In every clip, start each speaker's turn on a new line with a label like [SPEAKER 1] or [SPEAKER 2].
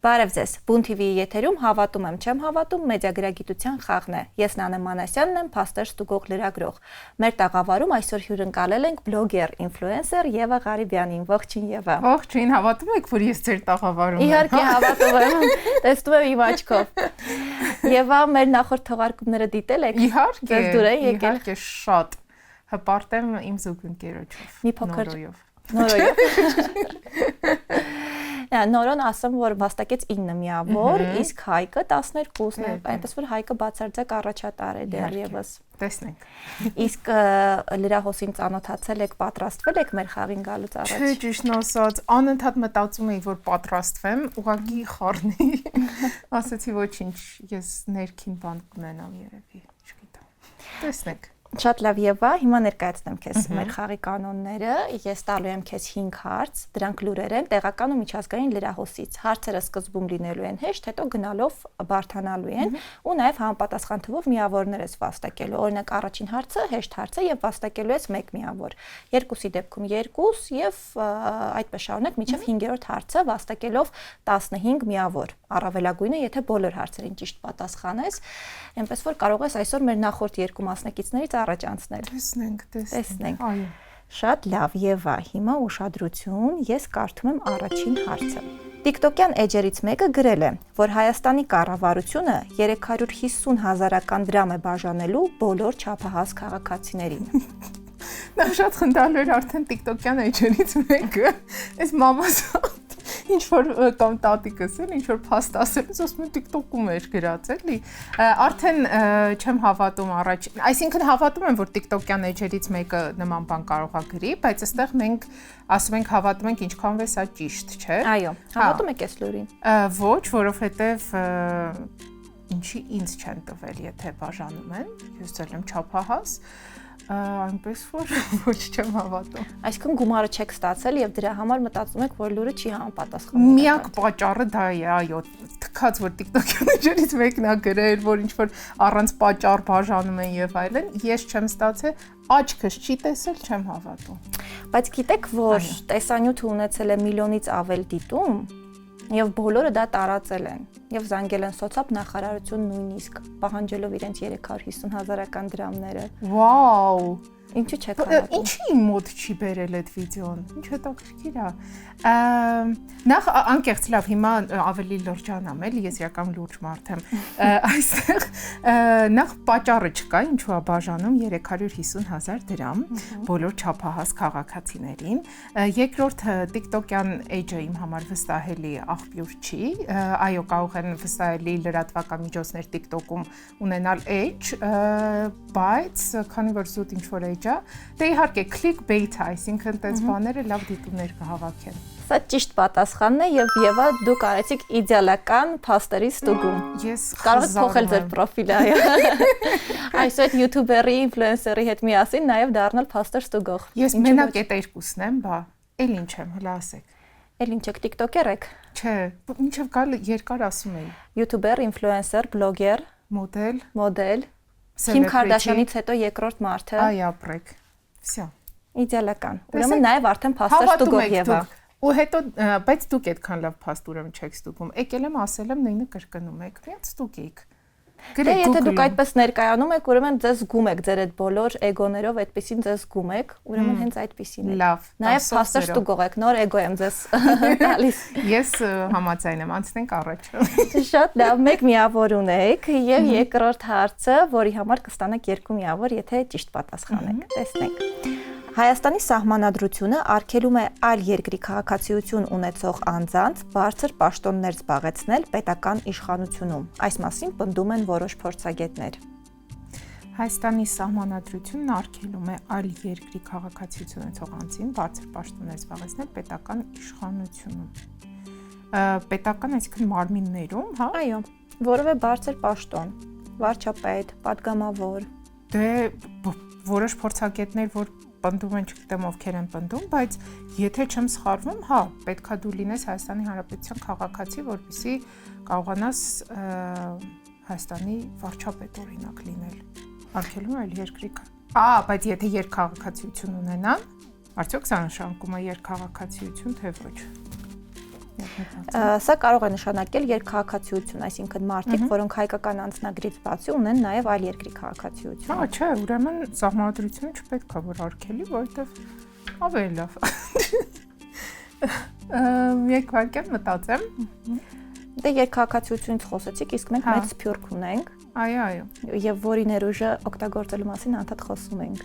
[SPEAKER 1] Բարև ձեզ, Բուն TV-ի եթերում հավատում եմ, չեմ հավատում, մեդիագրագիտության խաղն է։ Ես Նանե Մանասյանն եմ, փաստեր ստուգող լրագրող։ Մեր տաղավարում այսօր հյուրընկալել ենք բլոգեր, ինֆլուենսեր Եվա Ղարիբյանին։ Ողջույն Եվա։
[SPEAKER 2] Ողջույն, հավատում եք, որ ես ձեր տաղավարում եմ։
[SPEAKER 1] Իհարկե հավատում եմ, տեսնում եմ իմ աչքով։ Եվա, մեր նախորդ թողարկումները դիտել եք։
[SPEAKER 2] Իհարկե,
[SPEAKER 1] դուր են եկել։
[SPEAKER 2] Իհարկե շատ։ Հպարտեմ իմ զուգընկերոջով։
[SPEAKER 1] Մի փոքր նորոյով։ Նորոն ասեմ, որ վաստակեց 9 միավոր, իսկ Հայկը 12-ն է, այնպես որ Հայկը բացարձակ առաջատար է դեռևս։
[SPEAKER 2] Տեսնենք։
[SPEAKER 1] Իսկ լրահոսին ծանոթացել եք, պատրաստվել եք մեր խաղին գալուց առաջ։
[SPEAKER 2] Չէ, ճիշտն ասած, անընդհատ մտածում էի, որ պատրաստվեմ, ուղղակի խառնի։ Ասացի ոչինչ, ես ներքին բան կունենամ երևի, չգիտեմ։ Տեսնենք։
[SPEAKER 1] Շատ լավ Եվա, հիմա ներկայացնեմ քեզ մեր խաղի կանոնները, ես տալու եմ քեզ 5 հարց, դրանք լուրեր են տեղական ու միջազգային լրահոսից։ Հարցերը սկզբում լինելու են հեշտ, հետո գնալով բարդանալու են ու նաև համապատասխան թվով միավորներ ես վաստակելու։ Օրինակ առաջին հարցը հեշտ հարց է եւ վաստակելու ես 1 միավոր։ Երկուսի դեպքում 2 եւ այդպես շարունակ մինչեւ 5-րդ հարցը վաստակելով 15 միավոր։ Առավելագույնը, եթե բոլոր հարցերին ճիշտ պատասխանես, այնպես որ կարող ես այսօր մեր նախորդ երկու մասնակիցներից առաջ անցնել։
[SPEAKER 2] Տեսնենք։ Այո։
[SPEAKER 1] Շատ լավ, Եվա, հիմա ուշադրություն, ես կարդում եմ առաջին հարցը։ TikTok-յան էջերից մեկը գրել է, որ Հայաստանի կառավարությունը 350,000 դրամ է բաժանելու բոլոր չափահաս քաղաքացիներին։
[SPEAKER 2] Նա շատ խնդալու էր արդեն TikTok-յան էջերից մեկը, այս մամաս ինչ որ կամ տատիկս էլ ինչ որ փաստ ասելուց ասում եմ TikTok-ում էր գրած էլի արդեն չեմ հավատում առաջ այսինքն հավատում եմ որ TikTok-յան էջերից մեկը նման բան կարողա գրի բայց այստեղ մենք ասում ենք հավատում ենք ինչքան է սա ճիշտ չէ
[SPEAKER 1] այո հավատում եք այս լուրին
[SPEAKER 2] ոչ որովհետև ինչի ինձ չեն տվել եթե բաժանում են ես էլ եմ չափահաս այնպես որ ոչ չեմ հավատում։
[SPEAKER 1] Այսինքն գումարը չեք ստացել եւ դրա համար մտածում եք, որ լուրը չի համապատասխանում։
[SPEAKER 2] Միակ պատճառը դա է, այո, թքած որ TikTok-յան էջերից մեկն է գրել, որ ինչ որ առանց պատճառ բաժանում են եւ այլն, ես չեմ ստացել, աչքս չի տեսել, չեմ հավատում։
[SPEAKER 1] Բայց գիտեք, որ տեսանյութը ունեցել է միլիոնից ավել դիտում եւ բոլորը դա տարածել են եւ զանգել են սոցապ նախարարություն նույնիսկ պահանջելով իրենց 350,000 դրամները։
[SPEAKER 2] Վաու,
[SPEAKER 1] ինչու՞ չեք հավատում։
[SPEAKER 2] Ինչի իմ մոտ չի բերել այդ վիդեոն։ Ինչ հետաքրքիր է։ Նախ անկեղծ լավ, հիմա ավելի լրջանամ էլի, ես իրական լուրջ մարդ եմ։ Այստեղ նախ պատճառը չկա, ինչու է բաժանում 350,000 դրամ բոլոր չափահաս քաղաքացիներին։ Երկրորդ TikTok-յան էջը իմ համար վստահելի աղբյուր չի։ Այո, կարող են վստահելի լրատվական միջոցներ TikTok-ում ունենալ էջ, բայց քանի որ զուտ ինչ որ էջ է, դե իհարկե clickbait է, այսինքն այդպես բաները լավ դիտումներ կհավաքեն։
[SPEAKER 1] Սա ճիշտ պատասխանն է եւ Եվա դուք արեցիք իդեալական փաստերի ստուգում։
[SPEAKER 2] Ես
[SPEAKER 1] կարող եք փոխել ձեր պրոֆիլը, այո։ Այսօր յութուբերի, ինֆլուենսերի հետ միասին նաեւ դառնալ փաստեր ստուգող։
[SPEAKER 2] Ես մենակ այդ երկուսն եմ, բա, էլ ինչ եմ, հələ ասեք։
[SPEAKER 1] Էլ ինչ եք TikTok-եր եք։
[SPEAKER 2] Չէ, ինչեւ գալ երկար ասում էի։
[SPEAKER 1] Յութուբեր, ինֆլուենսեր, բլոգեր, մոդել։ Քիմ Քարդաշյանից հետո երկրորդ մարդը։
[SPEAKER 2] Այ ապրեք։ Всё։
[SPEAKER 1] Իդեալական։ Ուրեմն նաեւ արդեն փաստեր ստուգող Եվա։
[SPEAKER 2] Ու հետո բայց դուք այդքան լավ փաստ ուրեմն չեք ստուգում։ Եկել եմ ասել եմ նույնը կրկնում եք։ Միած ստուգեք։
[SPEAKER 1] Դե եթե դուք այդպես ներկայանում եք, ուրեմն ձեզ զգում եք ձեր այդ բոլոր էգոներով, այդպեսին ձեզ զգում եք, ուրեմն հենց այդպեսին է։
[SPEAKER 2] Լավ։
[SPEAKER 1] Նաեւ փաստեր ստուգող եք, նոր էգո եմ ձեզ տալիս։
[SPEAKER 2] Ես համաձայն եմ, անցնենք առաջ։
[SPEAKER 1] Շատ լավ, 1 միավոր ունեք եւ երկրորդ հարցը, որի համար կստանաք 2 միավոր, եթե ճիշտ պատասխանեք։ Տեսնենք։ Հայաստանի սահմանադրությունը արգելում է այլ երկրի քաղաքացիություն ունեցող անձանց բարձր պաշտոններ զբաղեցնել պետական իշխանությունում։ Այս մասին պնդում են որոշ փորձագետներ։
[SPEAKER 2] Հայաստանի սահմանադրությունն արգելում է այլ երկրի քաղաքացիություն ունեցող անձին բարձր պաշտոններ զբաղեցնել պետական իշխանությունում։ Պետական, այսինքն մարմիններում, հա?
[SPEAKER 1] Այո, որևէ բարձր պաշտոն, վարչապետ, падգամավոր։
[SPEAKER 2] Դե որոշ փորձագետներ, որ պնդում են, չգիտեմ ովքեր են պնդում, բայց եթե չեմ սխալվում, հա, պետքա դու լինես Հայաստանի Հանրապետության քաղաքացի, որպեսզի կարողանաս Հայաստանի վարչապետ օրինակ լինել։ Արգելում է այլ երկրի։ Բայց եթե երկքաղաքացիություն ունենան, արդյոք սա նշանակում է երկքաղաքացիություն, թե ոչ։
[SPEAKER 1] Սա կարող է նշանակել երկքաղաքացիություն, այսինքն մարդիկ, որոնք հայկական անձնագրից բացի ունեն նաև այլ երկրի քաղաքացիություն։
[SPEAKER 2] Հա, չէ, ուրեմն սահմանադրությունը չպետք է որ արգելի, որովհետև ավելի լավ։ Մեկ վարքան մտածեմ։
[SPEAKER 1] Դե երկքաղաքացիությունից խոսեցիք, իսկ մենք մեծ սփյուռք ունենք։
[SPEAKER 2] Այո։
[SPEAKER 1] Եվ որի ներուժը օգտագործելու մասին անդադ խոսում ենք։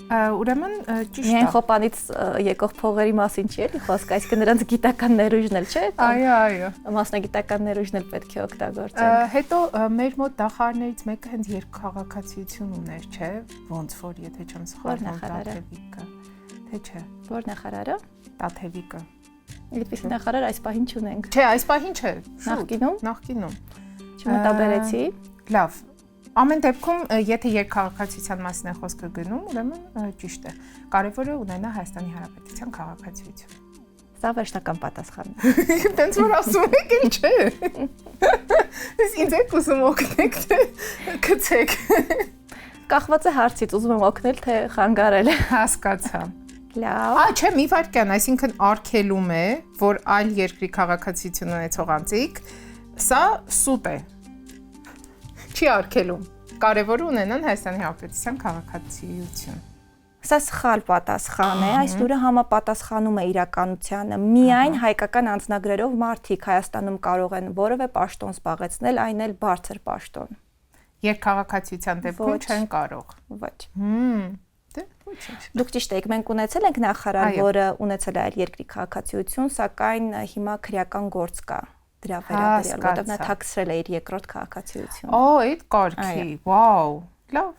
[SPEAKER 2] Ուրեմն ճիշտ է։
[SPEAKER 1] Միայն խոպանից եկող փողերի մասին չի էլի խոսք, այսինքն նրանց գիտական ներուժն էլ չէ։
[SPEAKER 2] Այո։
[SPEAKER 1] Մասնագիտական ներուժն էլ պետք է օգտագործենք։
[SPEAKER 2] Հետո մեր մոտ դախարներից մեկը հենց երկքաղաքացիություն ուներ, չէ՞, ոնց որ եթե չեմ սխալվում, Տաթևիկը, թե չէ։
[SPEAKER 1] Որ նախարարը։
[SPEAKER 2] Տաթևիկը։
[SPEAKER 1] Այդպես նախարար այս պահին չունենք։
[SPEAKER 2] Չէ, այս պահին չէ։
[SPEAKER 1] Նախկինում։
[SPEAKER 2] Չմտաբերեցի։ Լավ։ Ամեն դեպքում, եթե երկքաղաքացիության մասին է խոսքը գնում, ուրեմն ճիշտ է։ Կարևորը ունենա Հայաստանի Հանրապետության քաղաքացիություն։
[SPEAKER 1] Սա վերջնական պատասխանն է։
[SPEAKER 2] Տենց որ ասում եք, էլ չէ։ Ես ինձ եք ուզում օգնեք, թե գցեք։
[SPEAKER 1] Կախված է հարցից, ուզում եմ օգնել, թե խանգարել։
[SPEAKER 2] Հասկացա։
[SPEAKER 1] Լավ։
[SPEAKER 2] Չէ, մի վարքան, այսինքն արգելում է, որ այլ երկրի քաղաքացիություն ունեցող անձիկ, սա սուտ է։ Չի արգելում։ Կարևորը ունենան Հայաստանի Հանրապետության քաղաքացիություն։
[SPEAKER 1] Սա սխալ պատասխան է, այս լուրը համապատասխանում է իրականությանը։ Միայն հայկական անձնագրերով մարդիկ Հայաստանում կարող են որևէ պաշտոն զբաղեցնել, այն էլ բարձր պաշտոն։
[SPEAKER 2] Երկքաղաքացիության դեպքում չեն կարող։
[SPEAKER 1] Ոչ։
[SPEAKER 2] Դե ոչինչ։
[SPEAKER 1] Դուք ճիշտ եք, մենք ունեցել ենք նախարար, որը ունեցել է այլ երկրի քաղաքացիություն, սակայն հիմա քրեական գործ կա դրա վերաբերյալ, որտեղ նա թաքցրել է իր երկրորդ քաղաքացիությունը։
[SPEAKER 2] Այդ կարգի, վաու, լավ։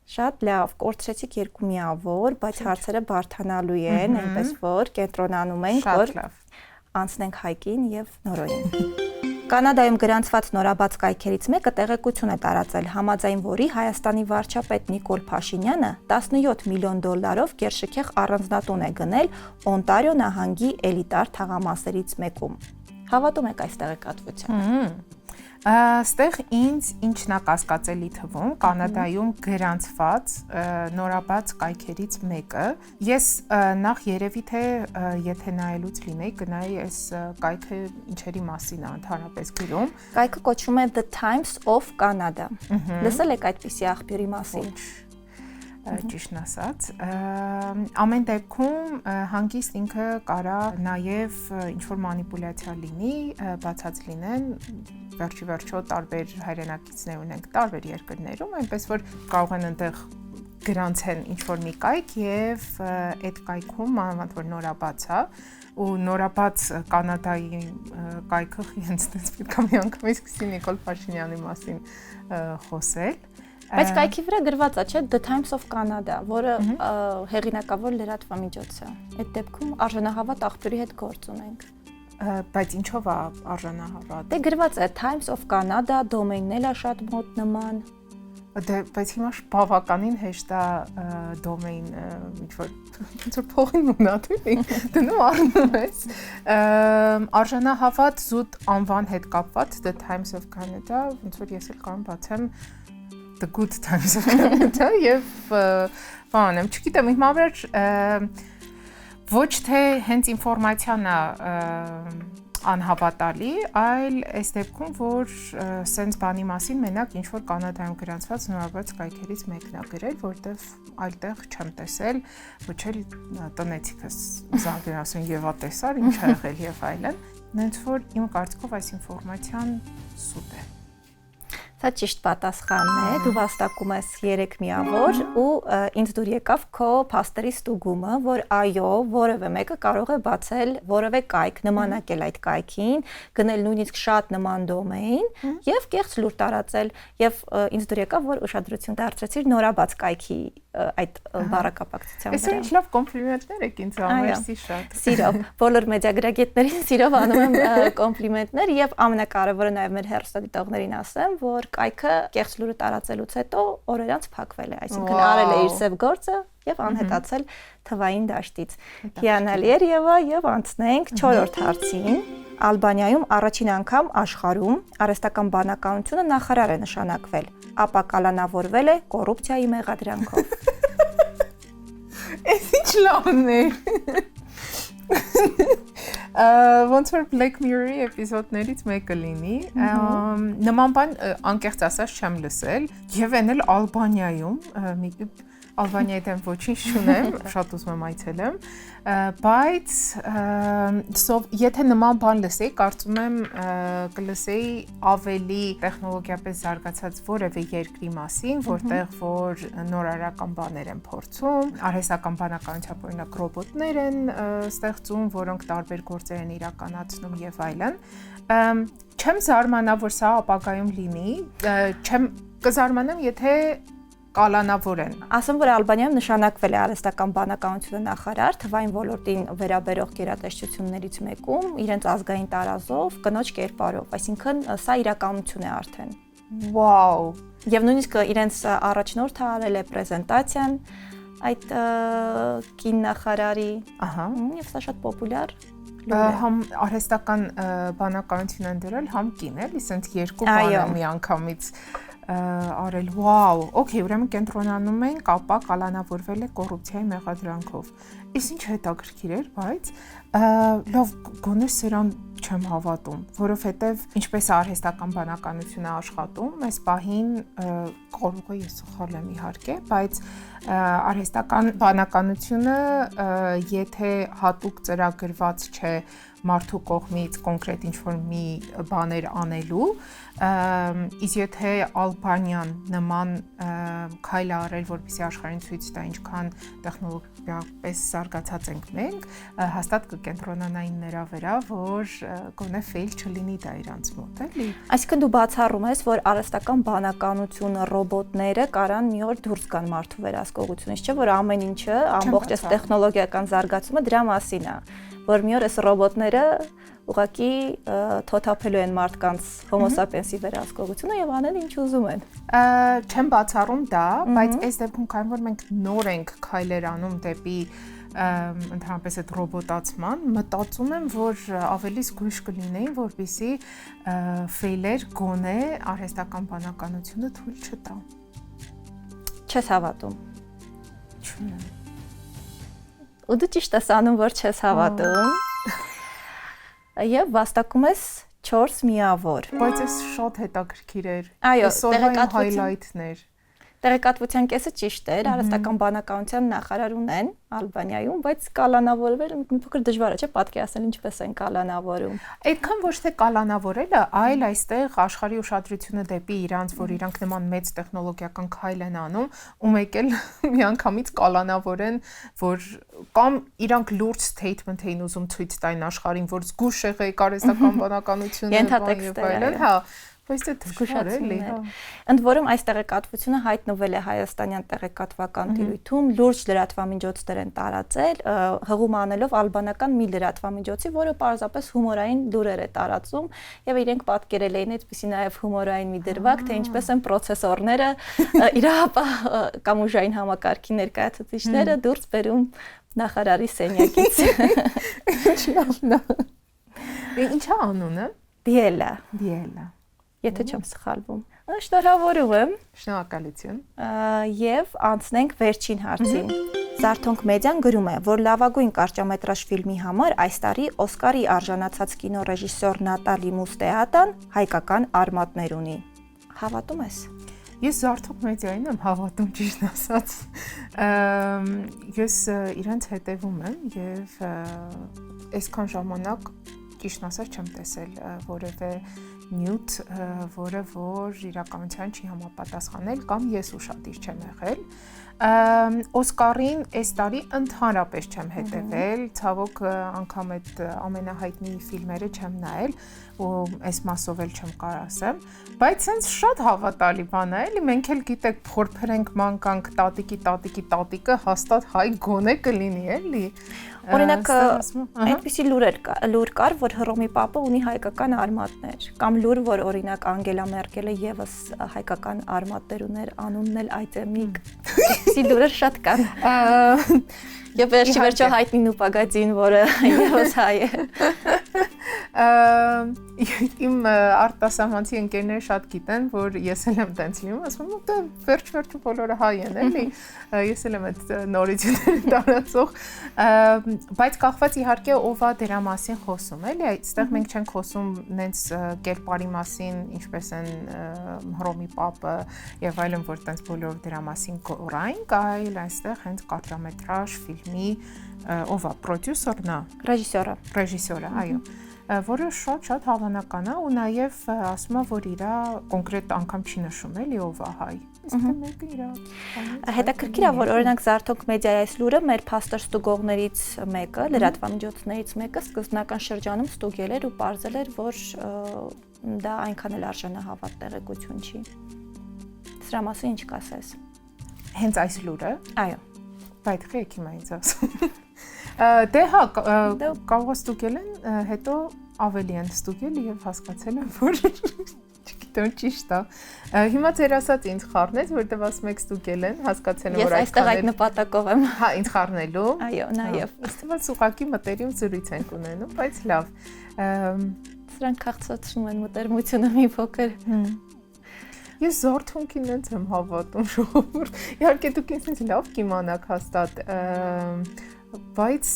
[SPEAKER 1] Շատ լավ, կորցրեցիք երկու միավոր, բայց հարցերը բարդանալու են, այնպես որ կենտրոնանում ենք, որ անցնենք հայկին եւ նորոյին։ Կանադայում գրանցված նորաբաց կայքերից մեկը տեղեկություն է տարածել, համաձայն որի Հայաստանի վարչապետ Նիկոլ Փաշինյանը 17 միլիոն դոլարով գերշքեղ առանձնատուն է գնել Օնտարիո նահանգի էլիտար թաղամասերից մեկում։ Հավատում եք այս տեղեկատվությանը։
[SPEAKER 2] Այստեղ ինձ ինչն է կասկածելի թվում Կանադայում գրանցված նորաբաց կայքերից մեկը։ Ես նախ երևի թե եթե նայելուց լինեի կնայի այս կայքը ինչերի մասին է ընդհանրապես գրում։
[SPEAKER 1] Կայքը կոչվում է The Times of Canada։ Լսել եք այդպիսի աղբյուրի մասին։
[SPEAKER 2] Ճիշտն ասած, ամեն դեպքում հանգիստ ինքը կարա նաև ինչ-որ մանիպուլյացիա լինի, բացած լինեն, վերջի տարբեր հայրենակիցներ ունենք տարբեր երկրներում, այնպես որ կարող են այնտեղ գրանցեն ինչ-որ մի կայք եւ այդ կայքում մանավանդ որ նորաբաց է ու նորաբաց Կանադայի կայքը հենց այդպես պետք է մի անգամ սկսի Նիկոլ Փաշինյանի մասին խոսել։
[SPEAKER 1] Բայց կայքի վրա գրված է, չէ, The Times of Canada, որը հեղինակավոր լրատվամիջոց է։ Այդ դեպքում արժանահավատ աղբյուրի հետ գործ ունենք։
[SPEAKER 2] Բայց ինչով է արժանահավատ։
[SPEAKER 1] Դե գրված է Times of Canada, դոմեյնն էլ է շատ մոտ նման։
[SPEAKER 2] Դե բայց հիմա բավականին հեշտ է դոմեյն ինչ-որ փողին ունաթի, դնում առնում ես։ Արժանահավատ զուտ անվան հետ կապված The Times of Canada, ոնց որ ես էլ կարող բացեմ The Good Times of Canada եւ բանեմ, չգիտեմ, հիմա վեր ոչ թե հենց ինֆորմացիան է անհավատալի, այլ այս դեպքում որ սենց բանի մասին մենակ ինչ որ Կանադայում գրանցված նորաբաց կայքերից մեկն է գրել, որտեվ այլտեղ չեմ տեսել, ոչ էլ տնեցիկս զանգեն ասում եւա տեսար, ինչ ա եղել եւ այլն, նենց որ իմ կարծիքով այս ինֆորմացիան սուտ է։
[SPEAKER 1] Սա ճիշտ պատասխանն է, դու վաստակում ես 3 միավոր ու ինձ դուր եկավ քո փաստերի ստուգումը, որ այո, որևէ մեկը կարող է բացել որևէ կայք, նմանակել այդ կայքին, գնել նույնիսկ շատ նման դոմեյն եւ կեղծ լուր տարածել եւ ինձ դուր եկավ, որ ուշադրություն դարձրեցիր նորաբաց կայքի այդ բառակապակցության վրա։
[SPEAKER 2] Այս ինչ լավ կոմպլիմենտներ եք ինձ ամերսի շատ։
[SPEAKER 1] Սիրով, բոլոր մեդիագրագետներին սիրով անում եմ կոմպլիմենտներ եւ ամենակարևորը նաեւ մեր հեռուստադիտողներին ասեմ, որ կայքը կեղծ լուրը տարածելուց հետո օրեր անց փակվել է, այսինքն արել է իր սև գործը եւ անհետացել թվային դաշտից։ Հիանալի էր եւ անցնենք 4-րդ հարցին։ Ալբանիայում առաջին անգամ աշխարհում արհեստական բանականությունը նախարար է նշանակվել, ապա կալանավորվել է կոռուպցիայի մեղադրանքով։
[SPEAKER 2] Էս ինչ լավն է։ Ոնց որ Black Mirror-ի էպիզոդներից մեկը լինի, նման բան անկեղծ ասած չեմ լսել, եւ այն էլ Ալբանիայում, Ալբանիայի դեմ ոչինչ չունեմ, շատ ուզում եմ այցելեմ, բայց եթե նման բան լսեի, կարծում եմ կլսեի ավելի տեխնոլոգիապես զարգացած որևէ երկրի մասին, որտեղ որ նորարարական բաներ են փորձում, արհեստական բանականությամբ օրինակ ռոբոտներ են ստեղծում, որոնք տարբեր գործեր են իրականացնում եւ այլն։ Չեմ զարմանա, որ սա ապագայում լինի, կզարմանամ, եթե կալանավորեն։
[SPEAKER 1] Ասեմ, որ Ալբանիայում նշանակվել է արհեստական բանականությունը նախարար թվային ոլորտին վերաբերող գերատեսչություններից մեկում, իրենց ազգային տարազով, կնոջ կերպարով, այսինքն սա իրականություն է արդեն։
[SPEAKER 2] Վաու։
[SPEAKER 1] Եվ նույնիսկ իրենց առաջնորդը արել է պրեզենտացիան այդ կին նախարարի, եւ սա շատ պոպուլյար
[SPEAKER 2] համ արհեստական բանականություն են դրել, համ կին էլի, ասենց երկու բան միանգամից արել, վաու, օքեյ, ուրեմն կենտրոնանում են կապա կալանավորվել է կոռուպցիայի մեղադրանքով։ Իսկ ինչ հետաքրքիր էր, բայց լավ գոնե սրան չեմ հավատում, որովհետև ինչպես արհեստական բանականությունը աշխատում, այս պահին կարող է ես սխալ եմ իհարկե, բայց արհեստական բանականությունը եթե հատուկ ծրագրված չէ մարդու կողմից կոնկրետ ինչ-որ մի բաներ անելու, իսկ եթե Ալբանիան նման քայլ արել, որպեսզի աշխարհին ցույց տա ինչքան տեխնոլոգիապես զարգացած ենք մենք, հաստատ կկենտրոնանային նրա վրա, որ գոնե ֆեյլ չլինի դա իրանց մոտ, էլի։
[SPEAKER 1] Այսինքն դու բացառում ես, որ արհեստական բանականությունը, ռոբոտները կարան մի օր դուրս գան մարդու վերահսկողությունից, չէ՞ որ ամեն ինչը, ամբողջ այս տեխնոլոգիական զարգացումը դրա մասին է, որ մի օր այս ռոբոտները ուղղակի թոթափելու են մարդկանց Homo sapiens-ի վերահսկողությունը եւ անել ինչ ուզում են։
[SPEAKER 2] Չեմ բացառում դա, բայց այս դեպքում քանի որ մենք նոր ենք քայլեր անում դեպի ընդհանրապես այդ ռոբոտացման, մտածում եմ, որ ավելի զգույշ կլինեին, որպեսզի ֆեյլեր գոնե արհեստական բանականությունը թույլ չտա։
[SPEAKER 1] Չես հավատում։
[SPEAKER 2] Չունեմ։
[SPEAKER 1] Ու դու ճիշտ ես անում, որ չես հավատում։ Եվ վաստակում ես 4 միավոր։
[SPEAKER 2] Բայց այս շատ հետաքրքիր էր։
[SPEAKER 1] Այո,
[SPEAKER 2] հայլայթներ։
[SPEAKER 1] Տեղեկատվության կեսը ճիշտ էր, արհեստական բանականության նախարար ունեն Ալբանիայում, բայց կալանավորվել մի փոքր դժվար է, չէ՞, պատկերացնել ինչպես են կալանավորում։
[SPEAKER 2] Այդքան ոչ թե կալանավորելը, այլ այստեղ աշխարհի ուշադրությունը դեպի իրանց, որ իրանք նման մեծ տեխնոլոգիական քայլ են անում, ու մեկ էլ միանգամից կալանավորեն, որ կամ իրանք լուրջ statement էին ուզում ցույց տային աշխարհին, որ զգուշ եղեք արհեստական բանականությունը եւ այլն, հա։ Բայց դա դժվար է, էլի։
[SPEAKER 1] Ընդ որում այս տեղեկատվությունը հայտնվել է հայաստանյան տեղեկատվական տիրույթում, լուրջ լրատվամիջոցներ են տարածել, հղում անելով ալբանական մի լրատվամիջոցի, որը պարզապես հումորային լուրեր է տարածում, եւ իրենք պատկերել էին այդպիսի նաեւ հումորային մի դրվագ, թե ինչպես են պրոցեսորները իրապահ կամ ուժային համակարգի ներկայացուցիչները դուրս բերում նախարարի սենյակից։
[SPEAKER 2] Ինչա անունը։
[SPEAKER 1] Դիելա։ Եթե չեմ սխալվում։ Շնորհավորում եմ։
[SPEAKER 2] Շնորհակալություն։
[SPEAKER 1] Եվ անցնենք վերջին հարցին։ Զարթոնք մեդիան գրում է, որ լավագույն կարճամետրաժ ֆիլմի համար այս տարի Օսկարի արժանացած կինոռեժիսոր Նատալի Մուստեատան հայկական արմատներ ունի։ Հավատում ես։
[SPEAKER 2] Ես Զարթոնք մեդիային եմ հավատում, ճիշտ ասած։ Ես իրենց հետևում եմ եւ այսքան ժամանակ ճիշտ ասած չեմ տեսել որևէ նյութ, որը որ իրականության չի համապատասխանել կամ ես ուշադիր չեմ եղել։ Օսկարին այս տարի ընդհանրապես չեմ հետևել, ցավոք անգամ այդ ամենահայտնի ֆիլմերը չեմ նայել ու այս մասով էլ չեմ կարող ասեմ, բայց sense շատ հավատալի բան է, էլի մենք էլ գիտեք փորփրենք մանկանք տատիկի հաստատ հայ գոնե կլինի, էլի։
[SPEAKER 1] Օրինակ այդպիսի լուր կար, որ Հռոմի Պապը ունի հայկական արմատներ, կամ լուր, որ օրինակ Անգելա Մերկելը եւս հայկական արմատներ ուներ, անունն էլ այդ է Միգ։ Այդպիսի լուրեր շատ կան։ Եվ վերջի հայտնի Նուպագադին, որը եւս հայ է։
[SPEAKER 2] Իմ արտասահմանցի ընկերները շատ գիտեն, որ ես էլ եմ տենց լինում, ասում եմ, դե վերջ-վերջը բոլորը հայ են, էլի։ Ես էլ եմ այդ նորությունները տարածող, բայց կախված իհարկե ով է դրա մասին խոսում, էլի, այստեղ մենք չենք խոսում նենց կերպարի մասին, ինչպես են Հռոմի Պապը եւ այլն, որ տենց բոլորը դրա մասին գորային, այլ այստեղ հենց կարճամետրաժ ֆիլմի ով է պրոդյուսերն է, ռեժիսորը, այո, որը շատ հավանական է ու նաև ասում է, որ իր կոնկրետ անգամ չի նշում էլի ով է հայ։ Իսկ մեկը իր
[SPEAKER 1] հետաքրքիր է, որ օրինակ Զարթոնք մեդիայի այս լուրը մեր փաստեր ստուգողներից մեկը, լրատվամիջոցներից մեկը սկզբնական շրջանում ստուգել էր ու պարզել էր, որ դա այնքան էլ արժանահավատ տեղեկություն չի։ Սրա մասին ինչ կասես։
[SPEAKER 2] Հենց այս լուրը։
[SPEAKER 1] Այո։
[SPEAKER 2] Բայց եք հիմա ինձ ասում։ Դե հա, կարող ստուգել են, հետո ավելի են ստուգել եւ հասկացել են, որ չգիտեմ ճիշտ է։ Հիմա ձեր ասած ինձ խառնեց, որտեվ ասում եք ստուգել են, հասկացել են, որ
[SPEAKER 1] այդքան։ Ես այստեղ այդ նպատակով եմ։
[SPEAKER 2] Հա, ինձ խառնելու։
[SPEAKER 1] Այո, նաեւ։
[SPEAKER 2] Ըստ ուղղակի մտերիմ զրույց ենք ունենում, բայց լավ։
[SPEAKER 1] Սրանք քաղցրացնում են մտերմությունը մի փոքր։
[SPEAKER 2] Ես Զարթոնքին նենց եմ հավատում ժողովուրդ։ Իհարկե դուք ինձ լավ կիմանաք հաստատ, բայց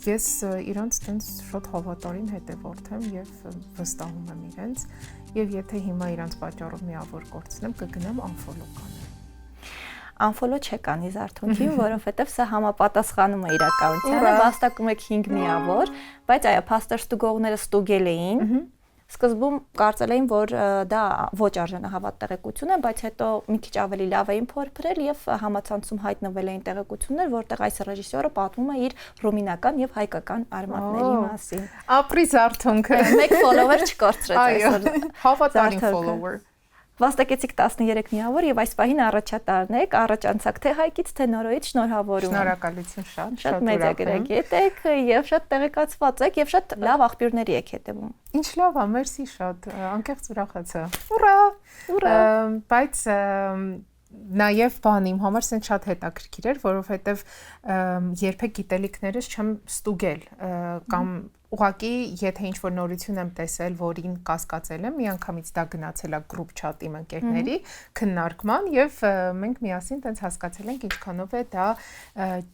[SPEAKER 2] ես իրանց տենց շատ հավատարիմ հետևորդ եմ եւ վստահում եմ իրենց եւ եթե հիմա իրանց պատճառով միավոր կորցնեմ, կգնամ անֆոլո կանեմ։
[SPEAKER 1] Անֆոլո չեք անի Զարթոնքին, որովհետեւ սա համապատասխանում է իրականությանը, վաստակում եք 5 միավոր, բայց այո, փաստեր ստուգողները ստուգել էին։ Սկզբում կարծել էին, որ դա ոչ արժանահավատ տեղեկություն է, բայց հետո մի քիչ ավելի լավ էին փորփրել եւ համացանցում հայտնվել էին տեղեկություններ, որտեղ այս ռեժիսորը պատմում է իր ռումինական եւ հայկական արմատների մասին։
[SPEAKER 2] Ապրի Զարթոնքը։
[SPEAKER 1] Մեկ follower չկորցրեց այսօր։
[SPEAKER 2] Հավատարիմ follower։
[SPEAKER 1] Վաստակեցիք 13 միավոր եւ այս պահին առաջատարն եք, առաջանցակ թե հայկից, թե նորոյից շնորհավորում եմ։
[SPEAKER 2] Շնորհակալություն շատ
[SPEAKER 1] մեծագրագետ եք եւ շատ տեղեկացված եք եւ շատ լավ աղբյուրների եք հետևում։
[SPEAKER 2] Ինչ լավ է, մերսի շատ, անկեղծ ուրախացա։ Ուրա։ Բայց նաև բան իմ համար սենց շատ հետաքրքիր էր, որովհետեւ երբեք գիտելիքներս չեմ ստուգել կամ ուղղակի եթե ինչ-որ նորություն եմ տեսել, որին կասկածել եմ, միանգամից դա գնացել է group chat իմ ընկերների քննարկման եւ մենք միասին տենց հասկացել ենք ինչքանով է դա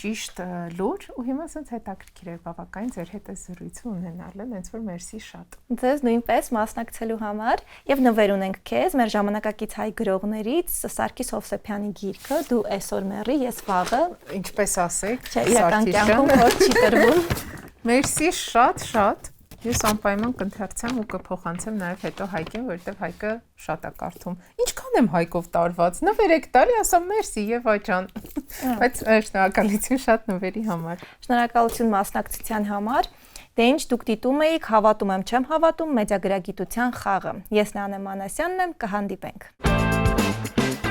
[SPEAKER 2] ճիշտ լուր ու հիմա սենց հետաքրքիր է բավականին ձեր հետ այս զրույցը ունենալը, հենց որ մերսի շատ։
[SPEAKER 1] Ձեզ նույնպես մասնակցելու համար եւ նվեր ունենք քեզ մեր ժամանակակից հայ գրողներից Սարգիս Հովսեփյանի գիրքը Դու այսօր մեռի, ես վաղը,
[SPEAKER 2] ինչպես ասեք,
[SPEAKER 1] իրական կյանքում ոչ չի տրվում։
[SPEAKER 2] Մերսի շատ, ես անպայման կընթերցեմ ու կփոխանցեմ նաև հետո Հայկին, որովհետև Հայկը շատ է կարդում։ Ինչքան եմ Հայկով տարված, նվեր եք տալի, ասամ մերսի Եվա ջան։ Բայց շնորհակալություն շատ նվերի համար։
[SPEAKER 1] Շնորհակալություն մասնակցության համար։ Դե ինչ դուք դիտում էիք, հավատում եմ, չեմ հավատում, մեդիագրագիտության խաղը։ Ես Նանե Մանասյանն եմ, կհանդիպենք։